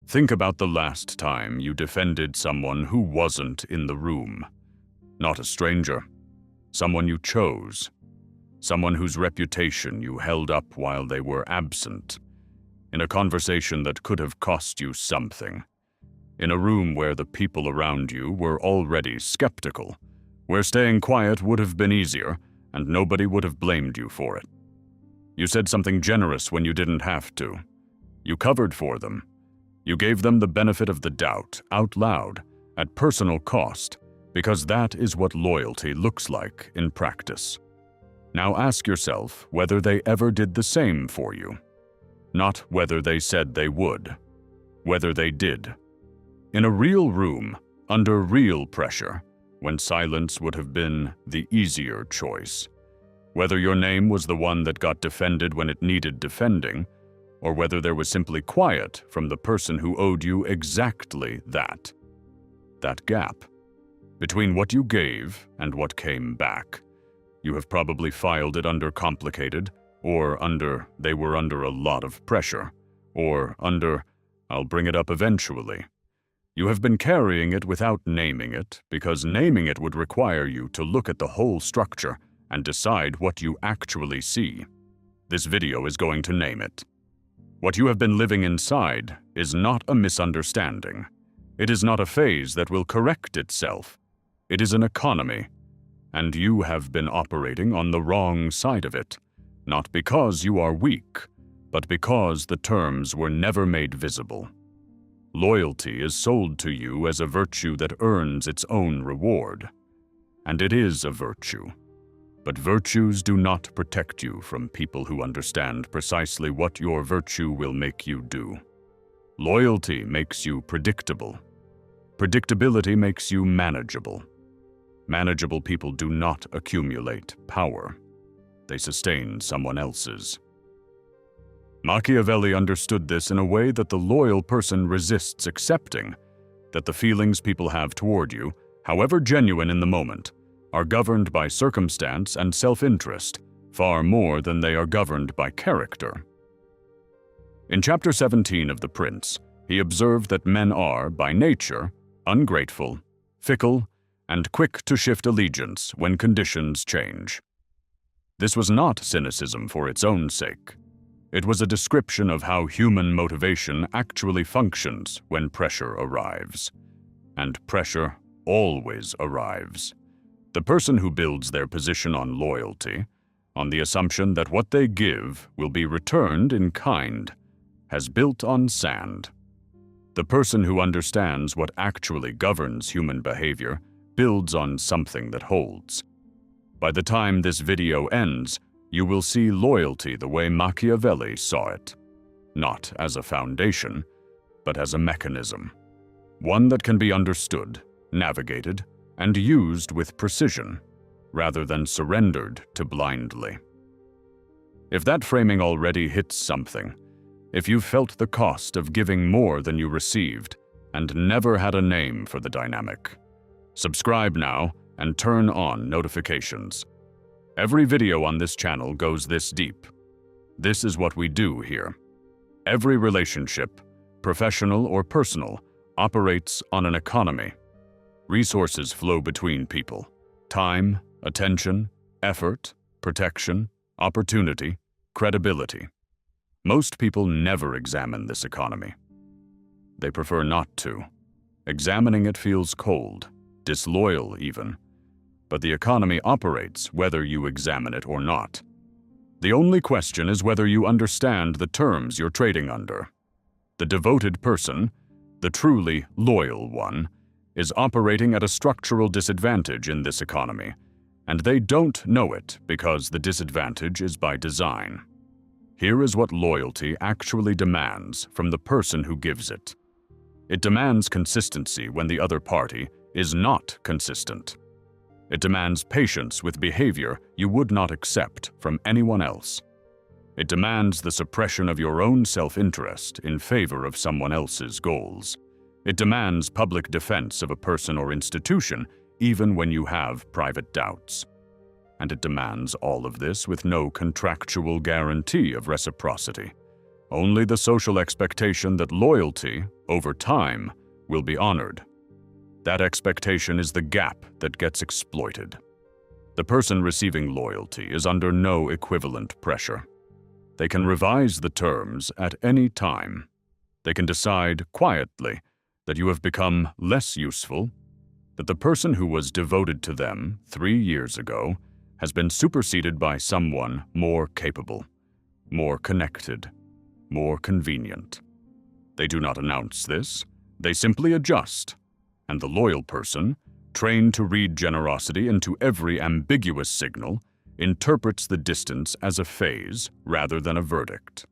Think about the last time you defended someone who wasn't in the room. Not a stranger. Someone you chose. Someone whose reputation you held up while they were absent. In a conversation that could have cost you something. In a room where the people around you were already skeptical. Where staying quiet would have been easier, and nobody would have blamed you for it. You said something generous when you didn't have to. You covered for them. You gave them the benefit of the doubt, out loud, at personal cost, because that is what loyalty looks like in practice. Now ask yourself whether they ever did the same for you. Not whether they said they would. Whether they did. In a real room, under real pressure, when silence would have been the easier choice. Whether your name was the one that got defended when it needed defending, or whether there was simply quiet from the person who owed you exactly that. That gap. Between what you gave and what came back. You have probably filed it under complicated, or under they were under a lot of pressure, or under I'll bring it up eventually. You have been carrying it without naming it, because naming it would require you to look at the whole structure and decide what you actually see. This video is going to name it. What you have been living inside is not a misunderstanding. It is not a phase that will correct itself. It is an economy, and you have been operating on the wrong side of it, not because you are weak, but because the terms were never made visible. Loyalty is sold to you as a virtue that earns its own reward. And it is a virtue. But virtues do not protect you from people who understand precisely what your virtue will make you do. Loyalty makes you predictable. Predictability makes you manageable. Manageable people do not accumulate power. They sustain someone else's. Machiavelli understood this in a way that the loyal person resists accepting, that the feelings people have toward you, however genuine in the moment, are governed by circumstance and self-interest far more than they are governed by character. In chapter 17 of The Prince, he observed that men are, by nature, ungrateful, fickle, and quick to shift allegiance when conditions change. This was not cynicism for its own sake. It was a description of how human motivation actually functions when pressure arrives. And pressure always arrives. The person who builds their position on loyalty, on the assumption that what they give will be returned in kind, has built on sand. The person who understands what actually governs human behavior builds on something that holds. By the time this video ends, you will see loyalty the way Machiavelli saw it. Not as a foundation, but as a mechanism. One that can be understood, navigated, and used with precision, rather than surrendered to blindly. If that framing already hits something, if you've felt the cost of giving more than you received and never had a name for the dynamic, subscribe now and turn on notifications. Every video on this channel goes this deep. This is what we do here. Every relationship, professional or personal, operates on an economy. Resources flow between people. Time, attention, effort, protection, opportunity, credibility. Most people never examine this economy. They prefer not to. Examining it feels cold, disloyal even. But the economy operates whether you examine it or not. The only question is whether you understand the terms you're trading under. The devoted person, the truly loyal one, is operating at a structural disadvantage in this economy, and they don't know it because the disadvantage is by design. Here is what loyalty actually demands from the person who gives it. It demands consistency when the other party is not consistent. It demands patience with behavior you would not accept from anyone else. It demands the suppression of your own self-interest in favor of someone else's goals. It demands public defense of a person or institution, even when you have private doubts. And it demands all of this with no contractual guarantee of reciprocity. only the social expectation that loyalty, over time, will be honored. That expectation is the gap that gets exploited. The person receiving loyalty is under no equivalent pressure. They can revise the terms at any time. They can decide quietly that you have become less useful, that the person who was devoted to them 3 years ago has been superseded by someone more capable, more connected, more convenient. They do not announce this, they simply adjust, and the loyal person, trained to read generosity into every ambiguous signal, interprets the distance as a phase rather than a verdict.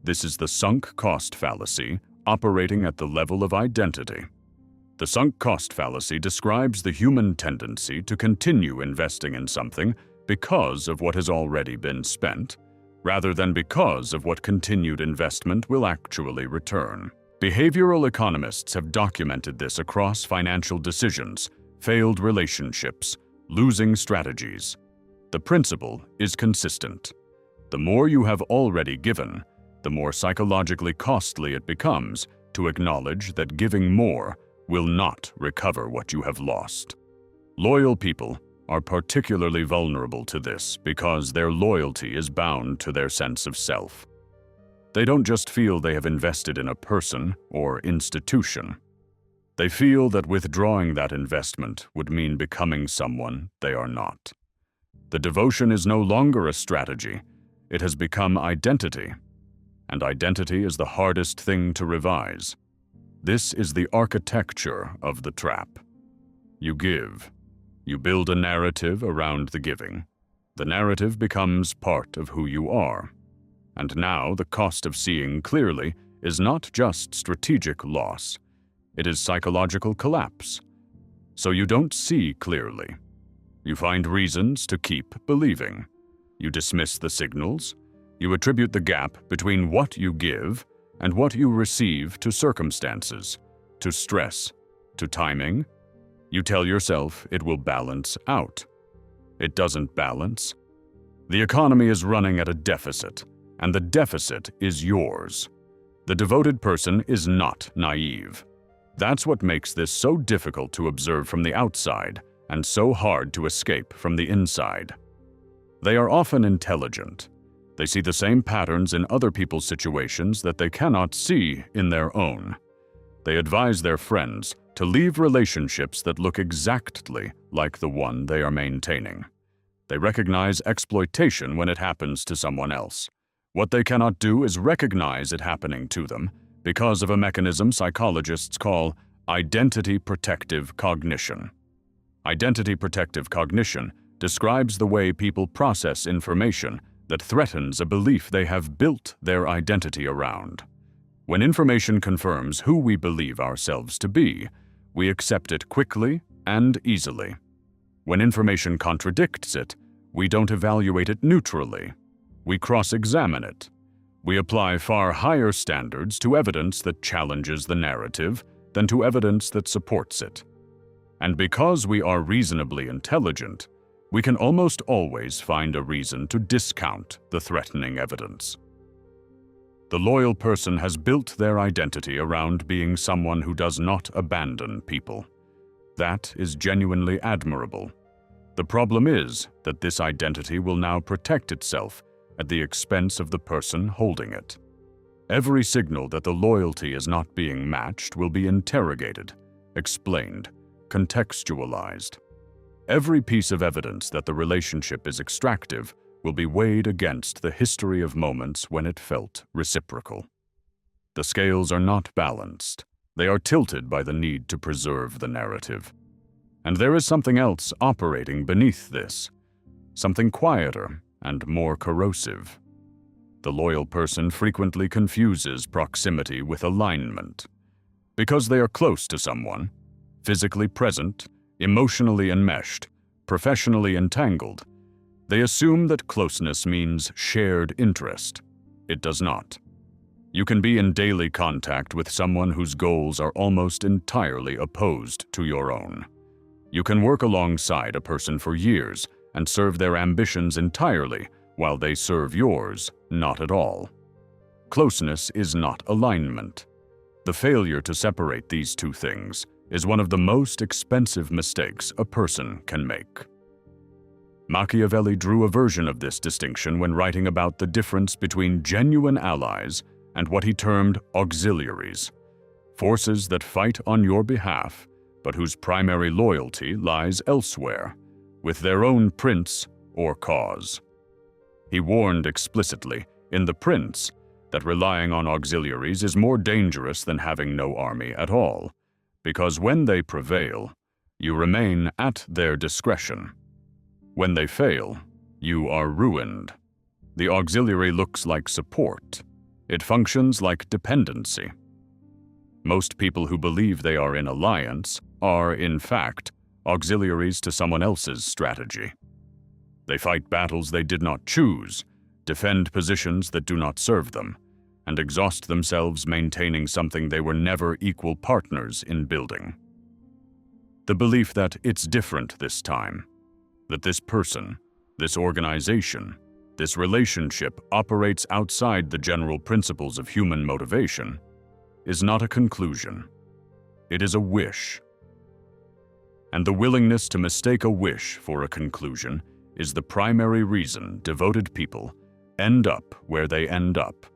This is the sunk cost fallacy operating at the level of identity. The sunk cost fallacy describes the human tendency to continue investing in something because of what has already been spent, rather than because of what continued investment will actually return. Behavioral economists have documented this across financial decisions, failed relationships, losing strategies. The principle is consistent. The more you have already given, the more psychologically costly it becomes to acknowledge that giving more will not recover what you have lost. Loyal people are particularly vulnerable to this because their loyalty is bound to their sense of self. They don't just feel they have invested in a person or institution. They feel that withdrawing that investment would mean becoming someone they are not. The devotion is no longer a strategy, it has become identity. And identity is the hardest thing to revise. This is the architecture of the trap. You give. You build a narrative around the giving. The narrative becomes part of who you are. And now the cost of seeing clearly is not just strategic loss, it is psychological collapse. So you don't see clearly. You find reasons to keep believing. You dismiss the signals. You attribute the gap between what you give and what you receive to circumstances, to stress, to timing. You tell yourself it will balance out. It doesn't balance. The economy is running at a deficit, and the deficit is yours. The devoted person is not naive. That's what makes this so difficult to observe from the outside and so hard to escape from the inside. They are often intelligent. They see the same patterns in other people's situations that they cannot see in their own. They advise their friends to leave relationships that look exactly like the one they are maintaining. They recognize exploitation when it happens to someone else. What they cannot do is recognize it happening to them because of a mechanism psychologists call identity protective cognition. Identity protective cognition describes the way people process information that threatens a belief they have built their identity around. When information confirms who we believe ourselves to be, we accept it quickly and easily. When information contradicts it, we don't evaluate it neutrally. We cross-examine it. We apply far higher standards to evidence that challenges the narrative than to evidence that supports it. And because we are reasonably intelligent, we can almost always find a reason to discount the threatening evidence. The loyal person has built their identity around being someone who does not abandon people. That is genuinely admirable. The problem is that this identity will now protect itself at the expense of the person holding it. Every signal that the loyalty is not being matched will be interrogated, explained, contextualized. Every piece of evidence that the relationship is extractive will be weighed against the history of moments when it felt reciprocal. The scales are not balanced. They are tilted by the need to preserve the narrative. And there is something else operating beneath this, something quieter and more corrosive. The loyal person frequently confuses proximity with alignment. Because they are close to someone, physically present, emotionally enmeshed, professionally entangled, they assume that closeness means shared interest. It does not. You can be in daily contact with someone whose goals are almost entirely opposed to your own. You can work alongside a person for years and serve their ambitions entirely while they serve yours not at all. Closeness is not alignment. The failure to separate these two things is one of the most expensive mistakes a person can make. Machiavelli drew a version of this distinction when writing about the difference between genuine allies and what he termed auxiliaries, forces that fight on your behalf, but whose primary loyalty lies elsewhere, with their own prince or cause. He warned explicitly in The Prince that relying on auxiliaries is more dangerous than having no army at all, because when they prevail, you remain at their discretion. When they fail, you are ruined. The auxiliary looks like support. It functions like dependency. Most people who believe they are in alliance are, in fact, auxiliaries to someone else's strategy. They fight battles they did not choose, defend positions that do not serve them, and exhaust themselves maintaining something they were never equal partners in building. The belief that it's different this time, that this person, this organization, this relationship operates outside the general principles of human motivation, is not a conclusion. It is a wish. And the willingness to mistake a wish for a conclusion is the primary reason devoted people end up where they end up,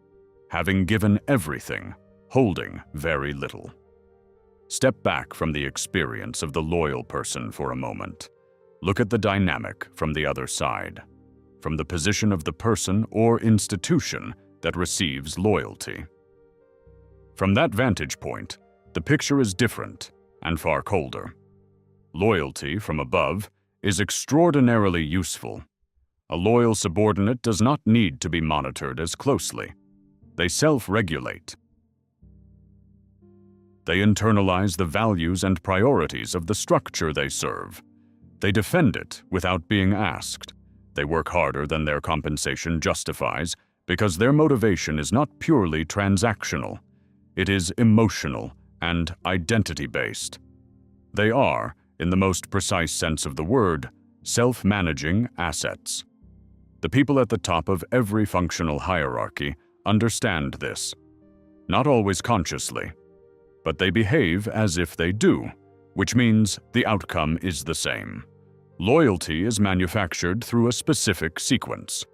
having given everything, holding very little. Step back from the experience of the loyal person for a moment. Look at the dynamic from the other side, from the position of the person or institution that receives loyalty. From that vantage point, the picture is different and far colder. Loyalty from above is extraordinarily useful. A loyal subordinate does not need to be monitored as closely. They self-regulate. They internalize the values and priorities of the structure they serve. They defend it without being asked. They work harder than their compensation justifies because their motivation is not purely transactional. It is emotional and identity-based. They are, in the most precise sense of the word, self-managing assets. The people at the top of every functional hierarchy understand this, not always consciously, but they behave as if they do, which means the outcome is the same. Loyalty is manufactured through a specific sequence.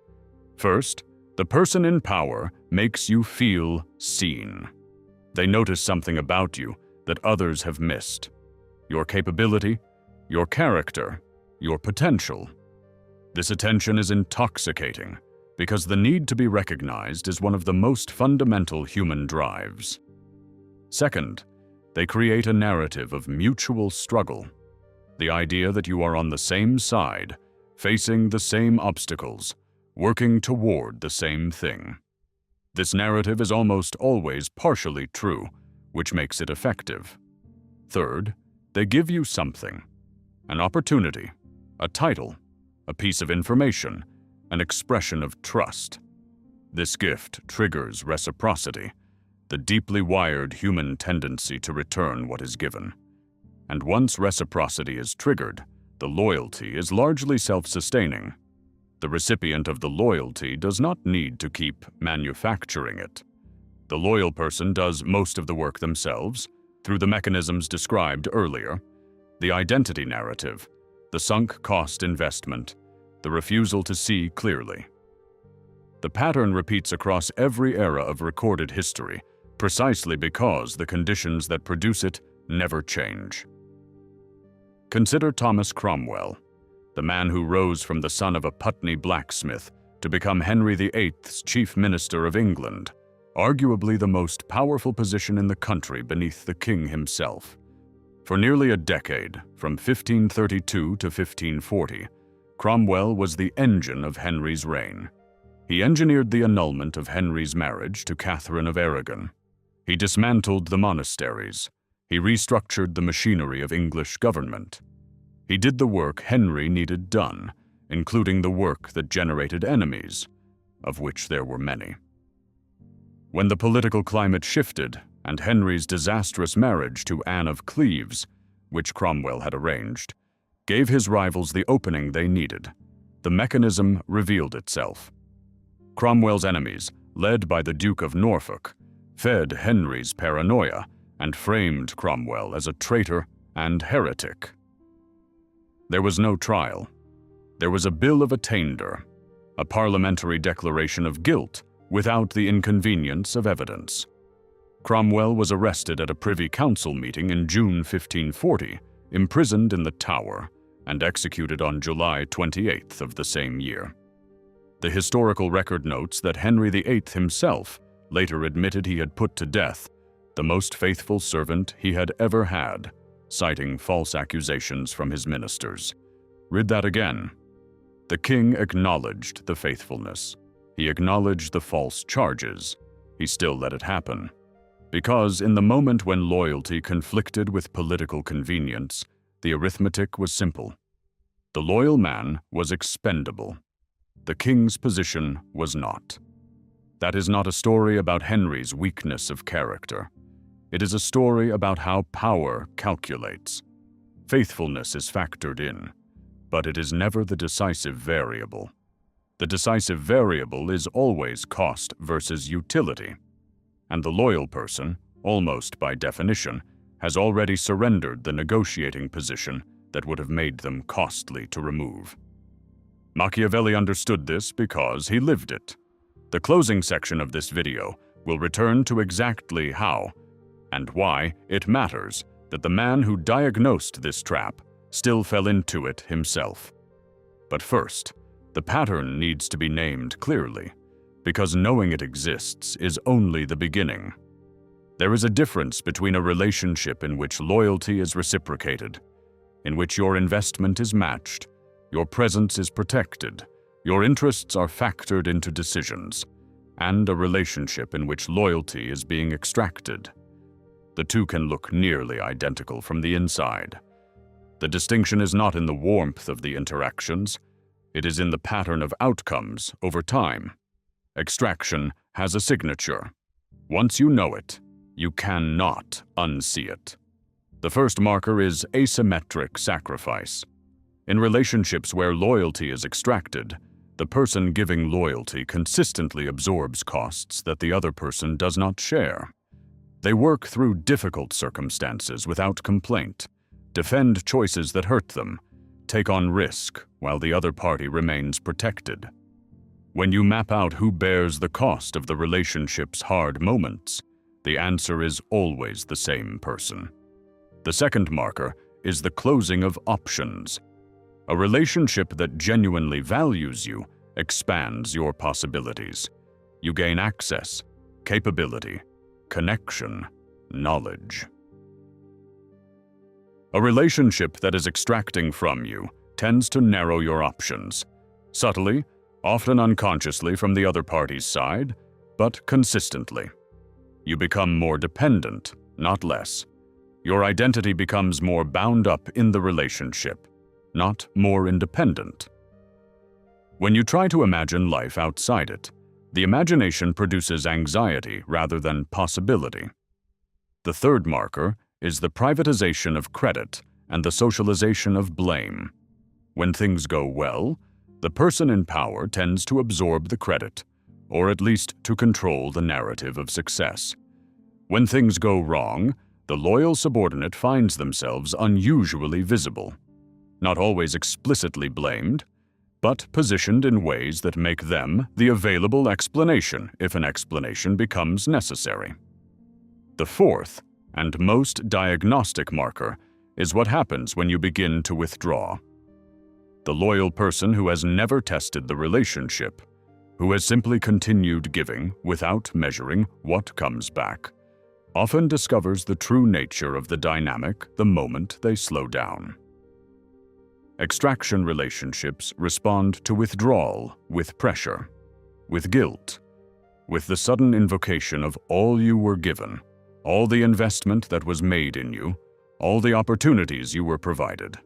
First, the person in power makes you feel seen. They notice something about you that others have missed. Your capability, your character, your potential. This attention is intoxicating because the need to be recognized is one of the most fundamental human drives. Second, they create a narrative of mutual struggle. The idea that you are on the same side, facing the same obstacles, working toward the same thing. This narrative is almost always partially true, which makes it effective. Third, they give you something, an opportunity, a title, a piece of information, an expression of trust. This gift triggers reciprocity, the deeply wired human tendency to return what is given. And once reciprocity is triggered, the loyalty is largely self-sustaining. The recipient of the loyalty does not need to keep manufacturing it. The loyal person does most of the work themselves, through the mechanisms described earlier: the identity narrative, the sunk cost investment, the refusal to see clearly. The pattern repeats across every era of recorded history, precisely because the conditions that produce it never change. Consider Thomas Cromwell, the man who rose from the son of a Putney blacksmith to become Henry VIII's chief minister of England, arguably the most powerful position in the country beneath the king himself. For nearly a decade, from 1532 to 1540, Cromwell was the engine of Henry's reign. He engineered the annulment of Henry's marriage to Catherine of Aragon. He dismantled the monasteries. He restructured the machinery of English government. He did the work Henry needed done, including the work that generated enemies, of which there were many. When the political climate shifted and Henry's disastrous marriage to Anne of Cleves, which Cromwell had arranged, gave his rivals the opening they needed, the mechanism revealed itself. Cromwell's enemies, led by the Duke of Norfolk, fed Henry's paranoia and framed Cromwell as a traitor and heretic. There was no trial. There was a bill of attainder, a parliamentary declaration of guilt without the inconvenience of evidence. Cromwell was arrested at a Privy Council meeting in June 1540, imprisoned in the Tower, and executed on July 28th of the same year. The historical record notes that Henry VIII himself later admitted he had put to death the most faithful servant he had ever had, citing false accusations from his ministers. Read that again. The king acknowledged the faithfulness. He acknowledged the false charges. He still let it happen. Because in the moment when loyalty conflicted with political convenience, the arithmetic was simple. The loyal man was expendable. The king's position was not. That is not a story about Henry's weakness of character. It is a story about how power calculates. Faithfulness is factored in, but it is never the decisive variable. The decisive variable is always cost versus utility. And the loyal person, almost by definition, has already surrendered the negotiating position that would have made them costly to remove. Machiavelli understood this because he lived it. The closing section of this video will return to exactly how and why it matters that the man who diagnosed this trap still fell into it himself. But first, the pattern needs to be named clearly, because knowing it exists is only the beginning. There is a difference between a relationship in which loyalty is reciprocated, in which your investment is matched, your presence is protected, your interests are factored into decisions, and a relationship in which loyalty is being extracted. The two can look nearly identical from the inside. The distinction is not in the warmth of the interactions, it is in the pattern of outcomes over time. Extraction has a signature. Once you know it, you cannot unsee it. The first marker is asymmetric sacrifice. In relationships where loyalty is extracted, the person giving loyalty consistently absorbs costs that the other person does not share. They work through difficult circumstances without complaint, defend choices that hurt them, take on risk while the other party remains protected. When you map out who bears the cost of the relationship's hard moments, the answer is always the same person. The second marker is the closing of options. A relationship that genuinely values you expands your possibilities. You gain access, capability, connection, knowledge. A relationship that is extracting from you tends to narrow your options, subtly, often unconsciously from the other party's side, but consistently. You become more dependent, not less. Your identity becomes more bound up in the relationship, not more independent. When you try to imagine life outside it, the imagination produces anxiety rather than possibility. The third marker is the privatization of credit and the socialization of blame. When things go well, the person in power tends to absorb the credit, or at least to control the narrative of success. When things go wrong, the loyal subordinate finds themselves unusually visible, not always explicitly blamed, but positioned in ways that make them the available explanation if an explanation becomes necessary. The fourth and most diagnostic marker is what happens when you begin to withdraw. The loyal person who has never tested the relationship, who has simply continued giving without measuring what comes back, often discovers the true nature of the dynamic the moment they slow down. Extraction relationships respond to withdrawal with pressure, with guilt, with the sudden invocation of all you were given, all the investment that was made in you, all the opportunities you were provided.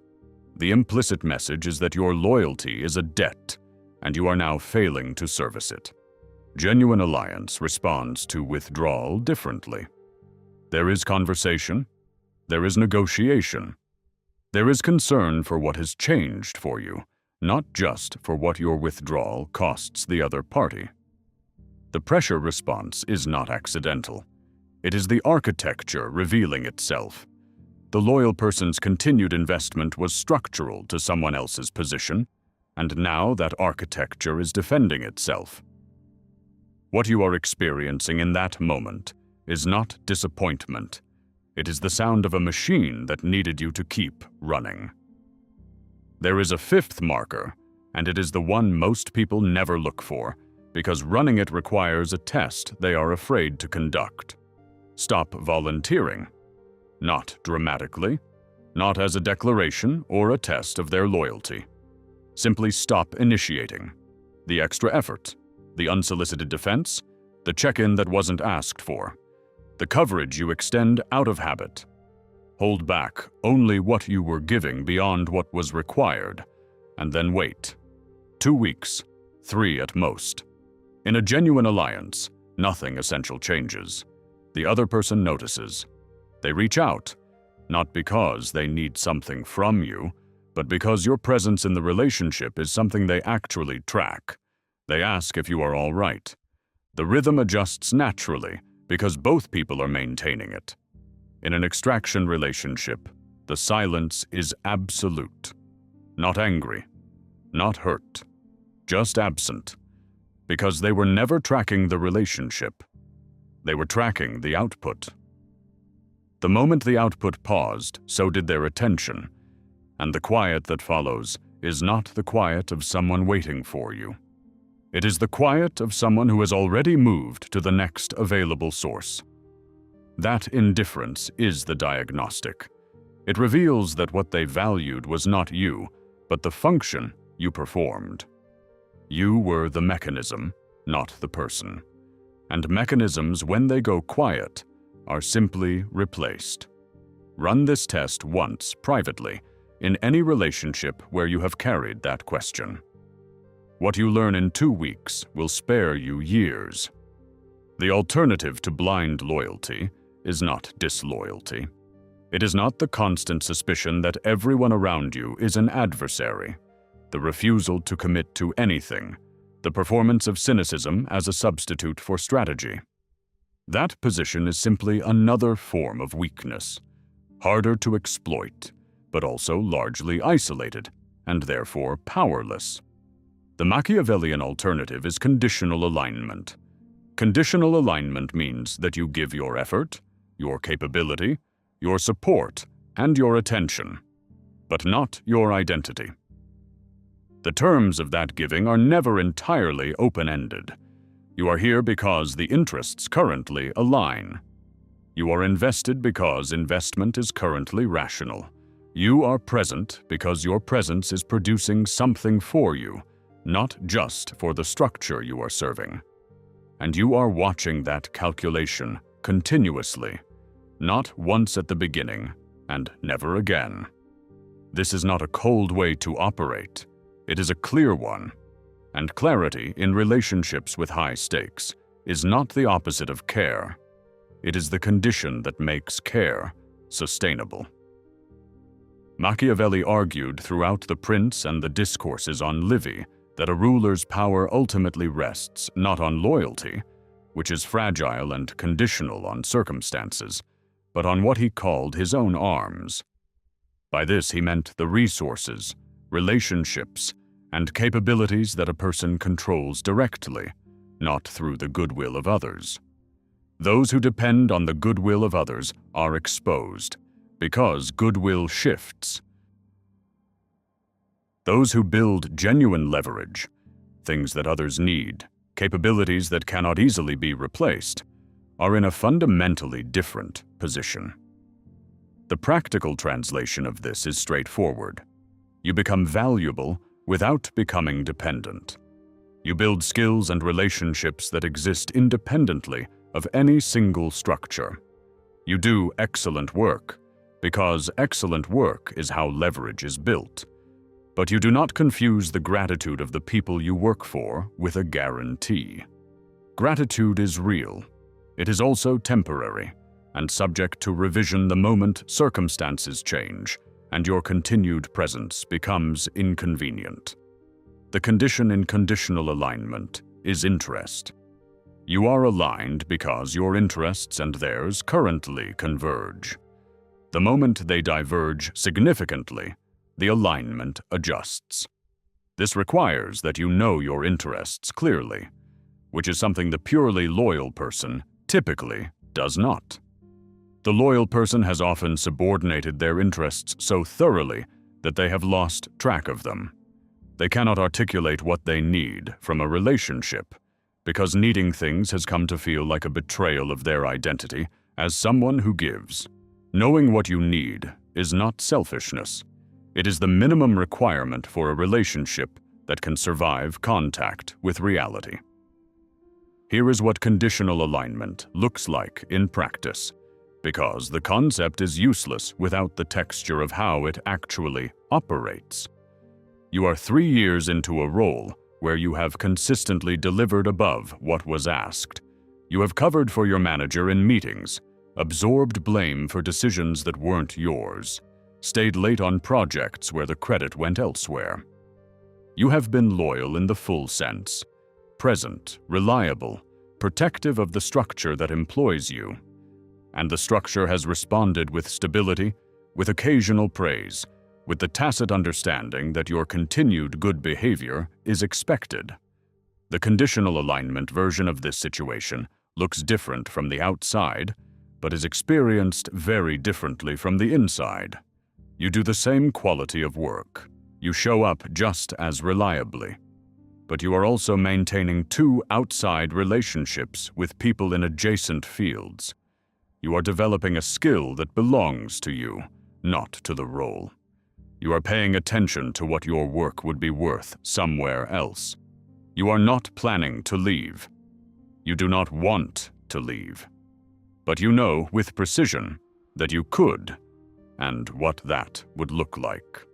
The implicit message is that your loyalty is a debt, and you are now failing to service it. Genuine alliance responds to withdrawal differently. There is conversation, there is negotiation, there is concern for what has changed for you, not just for what your withdrawal costs the other party. The pressure response is not accidental. It is the architecture revealing itself. The loyal person's continued investment was structural to someone else's position, and now that architecture is defending itself. What you are experiencing in that moment is not disappointment. It is the sound of a machine that needed you to keep running. There is a fifth marker, and it is the one most people never look for, because running it requires a test they are afraid to conduct. Stop volunteering. Not dramatically, not as a declaration or a test of their loyalty. Simply stop initiating. The extra effort, the unsolicited defense, the check-in that wasn't asked for, the coverage you extend out of habit. Hold back only what you were giving beyond what was required, and then wait. 2 weeks, 3 at most. In a genuine alliance, nothing essential changes. The other person notices. They reach out, not because they need something from you, but because your presence in the relationship is something they actually track. They ask if you are all right. The rhythm adjusts naturally because both people are maintaining it. In an extraction relationship, the silence is absolute. Not angry, not hurt, just absent, because they were never tracking the relationship. They were tracking the output. The moment the output paused, so did their attention, and the quiet that follows is not the quiet of someone waiting for you. It is the quiet of someone who has already moved to the next available source. That indifference is the diagnostic. It reveals that what they valued was not you, but the function you performed. You were the mechanism, not the person. And mechanisms, when they go quiet, are simply replaced. Run this test once, privately, in any relationship where you have carried that question. What you learn in 2 weeks will spare you years. The alternative to blind loyalty is not disloyalty. It is not the constant suspicion that everyone around you is an adversary, the refusal to commit to anything, the performance of cynicism as a substitute for strategy. That position is simply another form of weakness, harder to exploit, but also largely isolated, and therefore powerless. The Machiavellian alternative is conditional alignment. Conditional alignment means that you give your effort, your capability, your support, and your attention, but not your identity. The terms of that giving are never entirely open-ended. You are here because the interests currently align. You are invested because investment is currently rational. You are present because your presence is producing something for you, not just for the structure you are serving. And you are watching that calculation continuously, not once at the beginning and never again. This is not a cold way to operate. It is a clear one. And clarity in relationships with high stakes is not the opposite of care. It is the condition that makes care sustainable. Machiavelli argued throughout The Prince and the discourses on Livy that a ruler's power ultimately rests not on loyalty, which is fragile and conditional on circumstances, but on what he called his own arms. By this he meant the resources, relationships, and capabilities that a person controls directly, not through the goodwill of others. Those who depend on the goodwill of others are exposed, because goodwill shifts. Those who build genuine leverage, things that others need, capabilities that cannot easily be replaced, are in a fundamentally different position. The practical translation of this is straightforward. You become valuable without becoming dependent. You build skills and relationships that exist independently of any single structure. You do excellent work, because excellent work is how leverage is built. But you do not confuse the gratitude of the people you work for with a guarantee. Gratitude is real. It is also temporary, and subject to revision the moment circumstances change and your continued presence becomes inconvenient. The condition in conditional alignment is interest. You are aligned because your interests and theirs currently converge. The moment they diverge significantly, the alignment adjusts. This requires that you know your interests clearly, which is something the purely loyal person typically does not. The loyal person has often subordinated their interests so thoroughly that they have lost track of them. They cannot articulate what they need from a relationship, because needing things has come to feel like a betrayal of their identity as someone who gives. Knowing what you need is not selfishness. It is the minimum requirement for a relationship that can survive contact with reality. Here is what conditional alignment looks like in practice, because the concept is useless without the texture of how it actually operates. You are 3 years into a role where you have consistently delivered above what was asked. You have covered for your manager in meetings, absorbed blame for decisions that weren't yours, stayed late on projects where the credit went elsewhere. You have been loyal in the full sense, present, reliable, protective of the structure that employs you. And the structure has responded with stability, with occasional praise, with the tacit understanding that your continued good behavior is expected. The conditional alignment version of this situation looks different from the outside, but is experienced very differently from the inside. You do the same quality of work. You show up just as reliably. But you are also maintaining 2 outside relationships with people in adjacent fields. You are developing a skill that belongs to you, not to the role. You are paying attention to what your work would be worth somewhere else. You are not planning to leave. You do not want to leave. But you know with precision that you could, and what that would look like.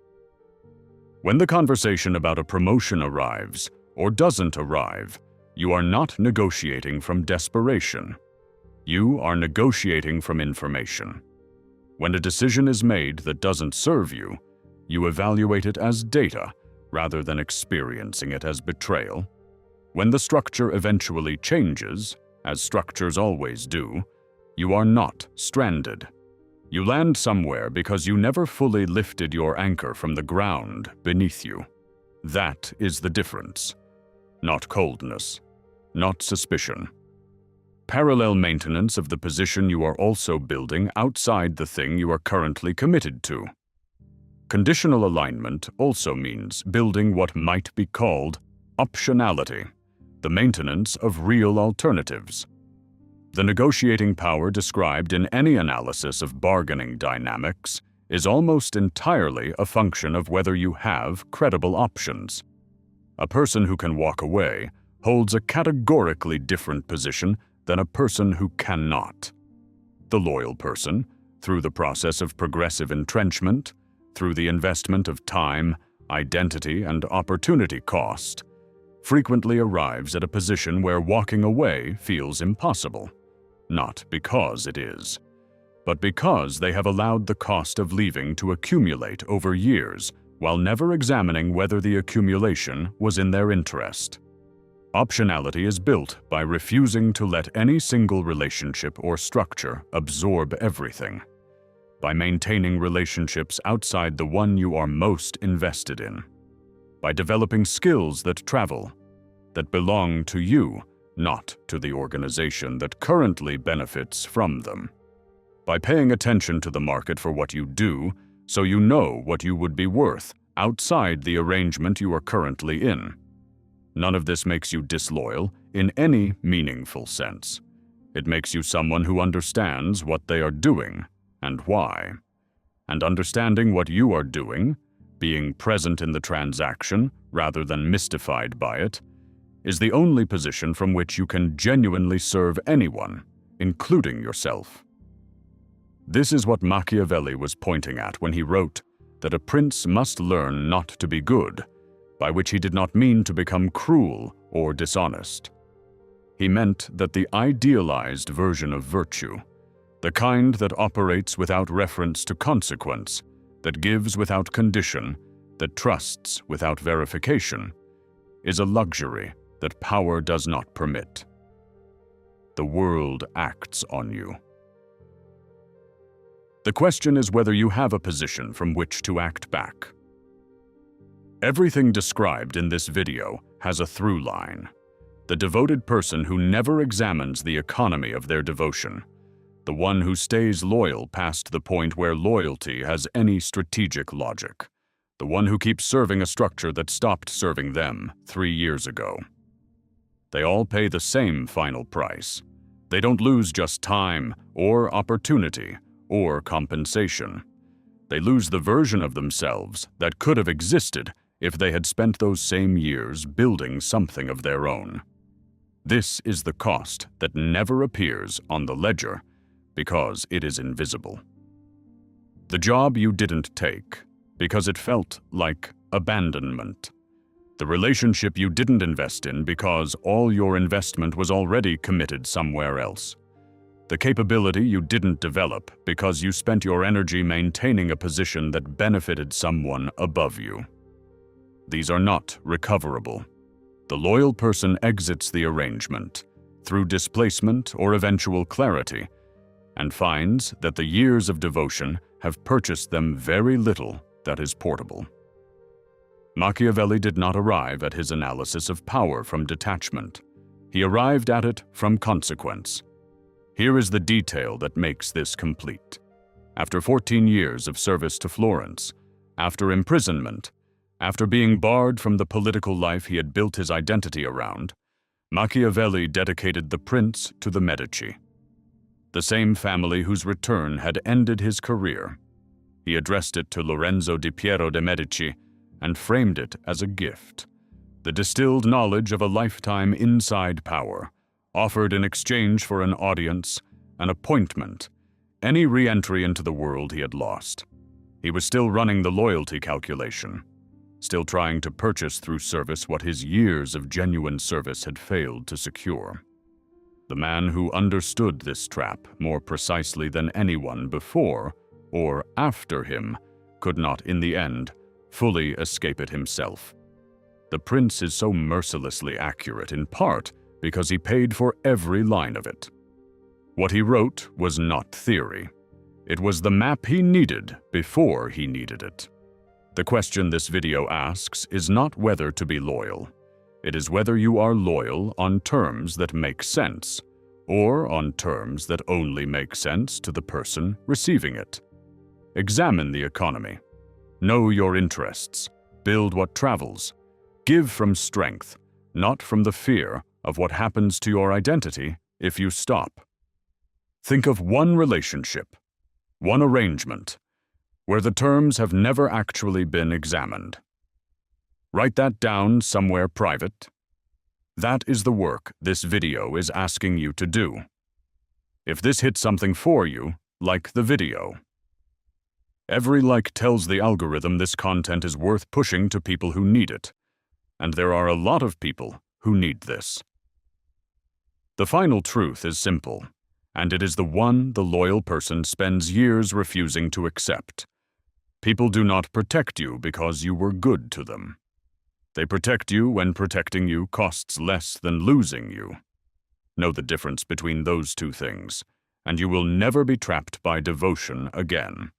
When the conversation about a promotion arrives, or doesn't arrive, you are not negotiating from desperation. You are negotiating from information. When a decision is made that doesn't serve you, you evaluate it as data rather than experiencing it as betrayal. When the structure eventually changes, as structures always do, you are not stranded. You land somewhere because you never fully lifted your anchor from the ground beneath you. That is the difference. Not coldness, not suspicion. Parallel maintenance of the position you are also building outside the thing you are currently committed to. Conditional alignment also means building what might be called optionality, the maintenance of real alternatives. The negotiating power described in any analysis of bargaining dynamics is almost entirely a function of whether you have credible options. A person who can walk away holds a categorically different position than a person who cannot. The loyal person, through the process of progressive entrenchment, through the investment of time, identity, and opportunity cost, frequently arrives at a position where walking away feels impossible, not because it is, but because they have allowed the cost of leaving to accumulate over years while never examining whether the accumulation was in their interest. Optionality is built by refusing to let any single relationship or structure absorb everything, by maintaining relationships outside the one you are most invested in, by developing skills that travel, that belong to you, not to the organization that currently benefits from them, by paying attention to the market for what you do so you know what you would be worth outside the arrangement you are currently in. None of this makes you disloyal in any meaningful sense. It makes you someone who understands what they are doing and why. And understanding what you are doing, being present in the transaction rather than mystified by it, is the only position from which you can genuinely serve anyone, including yourself. This is what Machiavelli was pointing at when he wrote that a prince must learn not to be good, by which he did not mean to become cruel or dishonest. He meant that the idealized version of virtue, the kind that operates without reference to consequence, that gives without condition, that trusts without verification, is a luxury that power does not permit. the world acts on you. The question is whether you have a position from which to act back. Everything described in this video has a through line. The devoted person who never examines the economy of their devotion. The one who stays loyal past the point where loyalty has any strategic logic. The one who keeps serving a structure that stopped serving them 3 years ago. They all pay the same final price. They don't lose just time or opportunity or compensation. They lose the version of themselves that could have existed if they had spent those same years building something of their own. This is the cost that never appears on the ledger because it is invisible. The job you didn't take because it felt like abandonment. The relationship you didn't invest in because all your investment was already committed somewhere else. The capability you didn't develop because you spent your energy maintaining a position that benefited someone above you. These are not recoverable. The loyal person exits the arrangement through displacement or eventual clarity and finds that the years of devotion have purchased them very little that is portable. Machiavelli did not arrive at his analysis of power from detachment. He arrived at it from consequence. Here is the detail that makes this complete. After 14 years of service to Florence, after imprisonment, after being barred from the political life he had built his identity around, Machiavelli dedicated the prince to the Medici, the same family whose return had ended his career. He addressed it to Lorenzo di Piero de' Medici and framed it as a gift, the distilled knowledge of a lifetime inside power, offered in exchange for an audience, an appointment, any re-entry into the world he had lost. He was still running the loyalty calculation, still trying to purchase through service what his years of genuine service had failed to secure. The man who understood this trap more precisely than anyone before or after him could not, in the end, fully escape it himself. The prince is so mercilessly accurate in part because he paid for every line of it. What he wrote was not theory. It was the map he needed before he needed it. The question this video asks is not whether to be loyal. It is whether you are loyal on terms that make sense, or on terms that only make sense to the person receiving it. Examine the economy. Know your interests. Build what travels. Give from strength, not from the fear of what happens to your identity if you stop. Think of one relationship, one arrangement, where the terms have never actually been examined. Write that down somewhere private. That is the work this video is asking you to do. If this hit something for you, like the video. Every like tells the algorithm this content is worth pushing to people who need it. And there are a lot of people who need this. The final truth is simple, and it is the one the loyal person spends years refusing to accept. People do not protect you because you were good to them. They protect you when protecting you costs less than losing you. Know the difference between those two things, and you will never be trapped by devotion again.